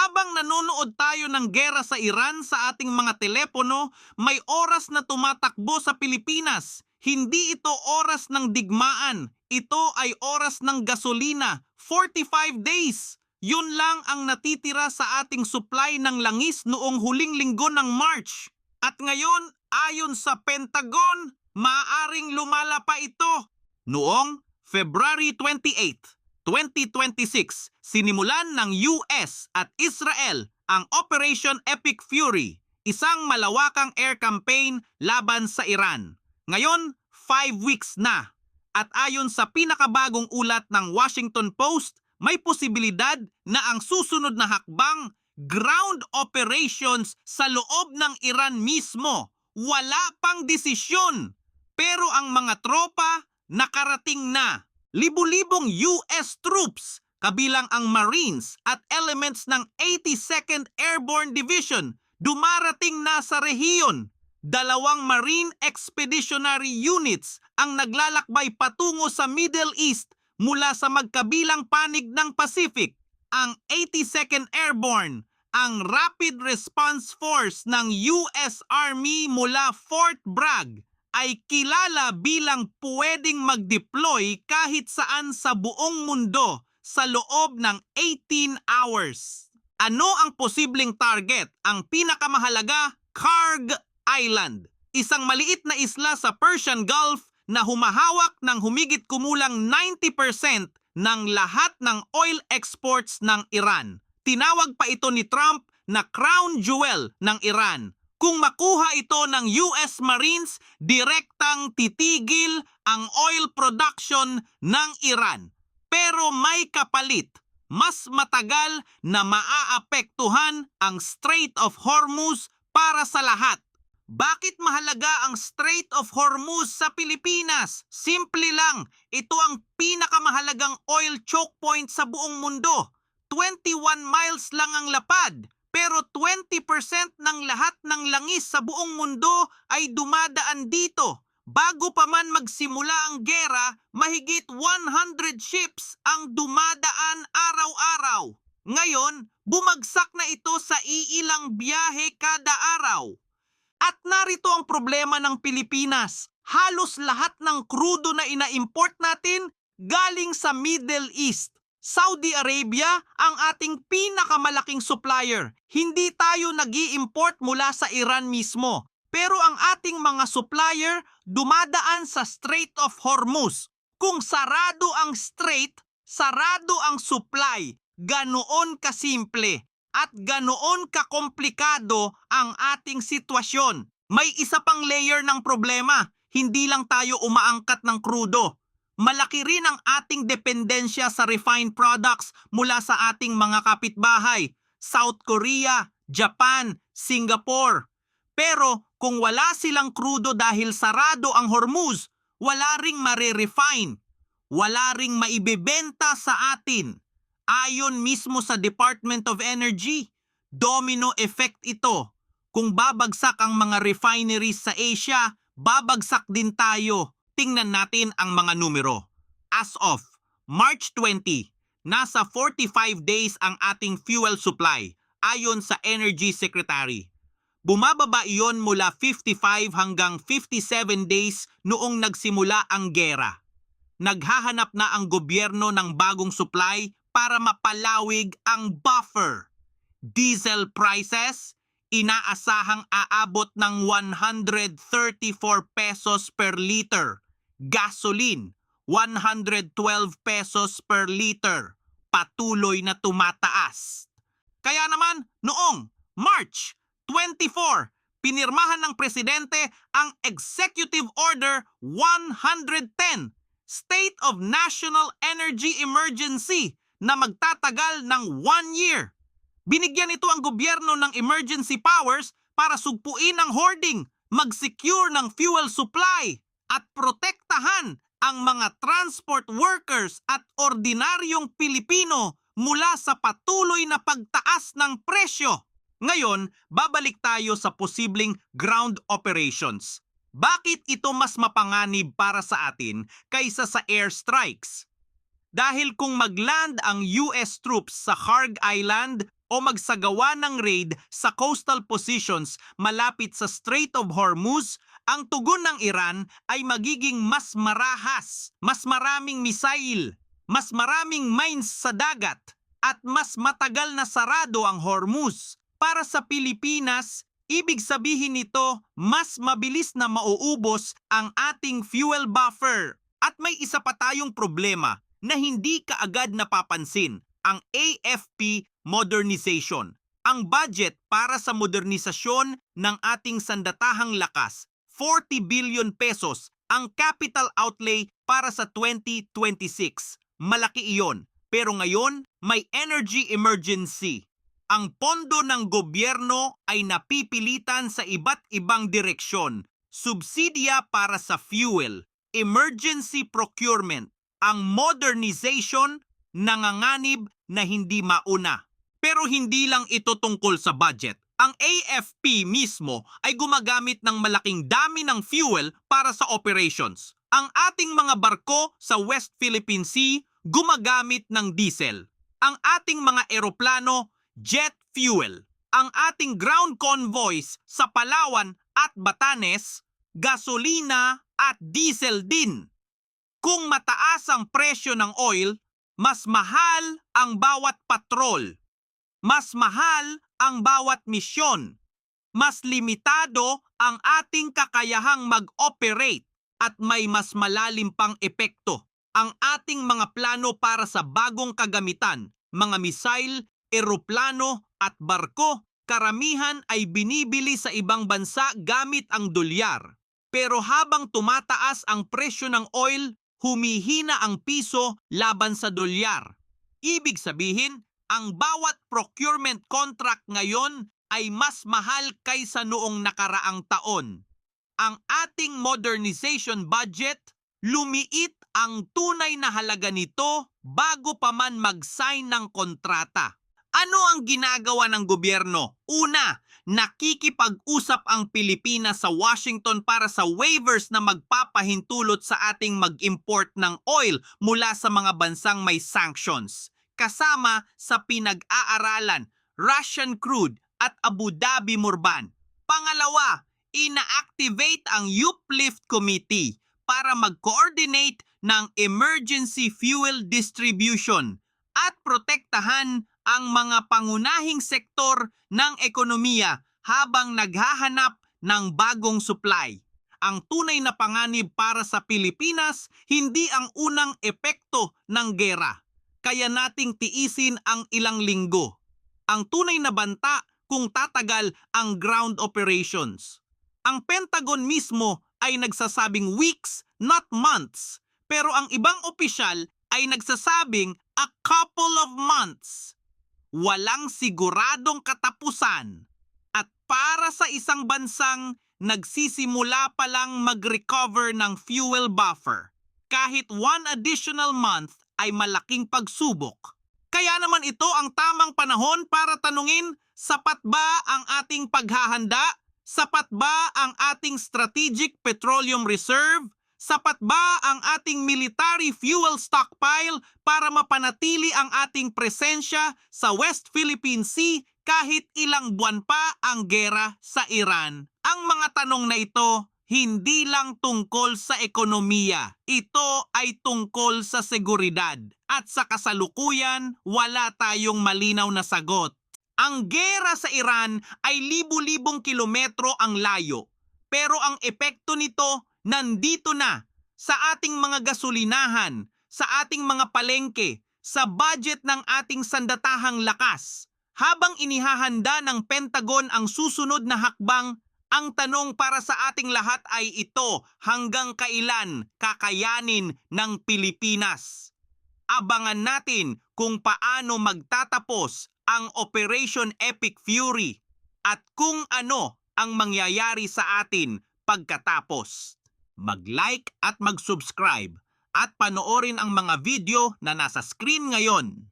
Habang nanonood tayo ng gera sa Iran sa ating mga telepono, may oras na tumatakbo sa Pilipinas. Hindi ito oras ng digmaan. Ito ay oras ng gasolina. 45 days. Yun lang ang natitira sa ating supply ng langis noong huling linggo ng March. At ngayon, ayon sa Pentagon, maaaring lumala pa ito. Noong February 28, 2026, sinimulan ng US at Israel ang Operation Epic Fury, isang malawakang air campaign laban sa Iran. Ngayon, 5 weeks na. At ayon sa pinakabagong ulat ng Washington Post, may posibilidad na ang susunod na hakbang, ground operations sa loob ng Iran mismo. Wala pang desisyon. Pero ang mga tropa nakarating na. Libu-libong US troops, kabilang ang Marines at elements ng 82nd Airborne Division, dumarating na sa rehiyon. 2 Marine Expeditionary Units ang naglalakbay patungo sa Middle East mula sa magkabilang panig ng Pacific. Ang 82nd Airborne, ang Rapid Response Force ng US Army mula Fort Bragg, ay kilala bilang pwedeng mag-deploy kahit saan sa buong mundo sa loob ng 18 hours. Ano ang posibleng target? Ang pinakamahalaga, Kharg Island, isang maliit na isla sa Persian Gulf na humahawak ng humigit kumulang 90% ng lahat ng oil exports ng Iran. Tinawag pa ito ni Trump na crown jewel ng Iran. Kung makuha ito ng US Marines, direktang titigil ang oil production ng Iran. Pero may kapalit, mas matagal na maaapektuhan ang Strait of Hormuz para sa lahat. Bakit mahalaga ang Strait of Hormuz sa Pilipinas? Simple lang, ito ang pinakamahalagang oil choke point sa buong mundo. 21 miles lang ang lapad. Pero 20% ng lahat ng langis sa buong mundo ay dumadaan dito. Bago pa man magsimula ang gera, mahigit 100 ships ang dumadaan araw-araw. Ngayon, bumagsak na ito sa iilang biyahe kada araw. At narito ang problema ng Pilipinas. Halos lahat ng krudo na ina-import natin galing sa Middle East. Saudi Arabia ang ating pinakamalaking supplier. Hindi tayo nag-i-import mula sa Iran mismo. Pero ang ating mga supplier dumadaan sa Strait of Hormuz. Kung sarado ang strait, sarado ang supply. Ganoon kasimple at ganoon kakomplikado ang ating sitwasyon. May isa pang layer ng problema. Hindi lang tayo umaangkat ng krudo. Malaki rin ang ating dependensya sa refined products mula sa ating mga kapitbahay, South Korea, Japan, Singapore. Pero kung wala silang krudo dahil sarado ang Hormuz, wala ring marirefine, wala ring maibebenta sa atin. Ayon mismo sa Department of Energy, domino effect ito. Kung babagsak ang mga refineries sa Asia, babagsak din tayo. Tingnan natin ang mga numero. As of March 20, nasa 45 days ang ating fuel supply ayon sa Energy Secretary. Bumababa iyon mula 55 hanggang 57 days noong nagsimula ang gera. Naghahanap na ang gobyerno ng bagong supply para mapalawig ang buffer. Diesel prices, inaasahang aabot ng 134 pesos per liter. Gasoline, 112 pesos per liter. Patuloy na tumataas. Kaya naman, noong March 24, pinirmahan ng presidente ang Executive Order 110, State of National Energy Emergency, na magtatagal ng 1 year. Binigyan ito ang gobyerno ng emergency powers para sugpuin ang hoarding, mag-secure ng fuel supply, at protektahan ang mga transport workers at ordinaryong Pilipino mula sa patuloy na pagtaas ng presyo. Ngayon, babalik tayo sa posibleng ground operations. Bakit ito mas mapanganib para sa atin kaysa sa airstrikes? Dahil kung magland ang US troops sa Kharg Island o magsagawa ng raid sa coastal positions malapit sa Strait of Hormuz, ang tugon ng Iran ay magiging mas marahas, mas maraming misail, mas maraming mines sa dagat, at mas matagal na sarado ang Hormuz. Para sa Pilipinas, ibig sabihin nito mas mabilis na mauubos ang ating fuel buffer. At may isa pa tayong problema na hindi kaagad napapansin, ang AFP modernization. Ang budget para sa modernisasyon ng ating sandatahang lakas, 40 billion pesos ang capital outlay para sa 2026. Malaki iyon. Pero ngayon, may energy emergency. Ang pondo ng gobyerno ay napipilitan sa iba't ibang direksyon. Subsidiya para sa fuel, emergency procurement, ang modernization nanganganib na hindi mauna. Pero hindi lang ito tungkol sa budget. Ang AFP mismo ay gumagamit ng malaking dami ng fuel para sa operations. Ang ating mga barko sa West Philippine Sea gumagamit ng diesel. Ang ating mga eroplano, jet fuel. Ang ating ground convoys sa Palawan at Batanes, gasolina at diesel din. Kung mataas ang presyo ng oil, mas mahal ang bawat patrol. Mas mahal ang bawat misyon. Mas limitado ang ating kakayahang mag-operate at may mas malalim pang epekto ang ating mga plano para sa bagong kagamitan, mga misail, eroplano at barko. Karamihan ay binibili sa ibang bansa gamit ang dolyar. Pero habang tumataas ang presyo ng oil, humihina ang piso laban sa dolyar. Ibig sabihin, ang bawat procurement contract ngayon ay mas mahal kaysa noong nakaraang taon. Ang ating modernization budget, lumiit ang tunay na halaga nito bago pa man mag-sign ng kontrata. Ano ang ginagawa ng gobyerno? Una, nakikipag-usap ang Pilipinas sa Washington para sa waivers na magpapahintulot sa ating mag-import ng oil mula sa mga bansang may sanctions. Kasama sa pinag-aaralan, Russian crude at Abu Dhabi Murban. Pangalawa, ina-activate ang Uplift Committee para mag-coordinate ng emergency fuel distribution at protektahan ang mga pangunahing sektor ng ekonomiya habang naghahanap ng bagong supply. Ang tunay na panganib para sa Pilipinas, hindi ang unang epekto ng gera. Kaya nating tiisin ang ilang linggo. Ang tunay na banta kung tatagal ang ground operations. Ang Pentagon mismo ay nagsasabing weeks, not months. Pero ang ibang opisyal ay nagsasabing a couple of months. Walang siguradong katapusan. At para sa isang bansang nagsisimula pa lang mag-recover ng fuel buffer, kahit one additional month ay malaking pagsubok. Kaya naman ito ang tamang panahon para tanungin, sapat ba ang ating paghahanda? Sapat ba ang ating strategic petroleum reserve? Sapat ba ang ating military fuel stockpile para mapanatili ang ating presensya sa West Philippine Sea kahit ilang buwan pa ang gera sa Iran? Ang mga tanong na ito hindi lang tungkol sa ekonomiya. Ito ay tungkol sa seguridad. At sa kasalukuyan, wala tayong malinaw na sagot. Ang gera sa Iran ay libu-libong kilometro ang layo. Pero ang epekto nito nandito na sa ating mga gasolinahan, sa ating mga palengke, sa budget ng ating sandatahang lakas. Habang inihahanda ng Pentagon ang susunod na hakbang, ang tanong para sa ating lahat ay ito, hanggang kailan kakayanin ng Pilipinas? Abangan natin kung paano magtatapos ang Operation Epic Fury at kung ano ang mangyayari sa atin pagkatapos. Mag-like at mag-subscribe at panoorin ang mga video na nasa screen ngayon.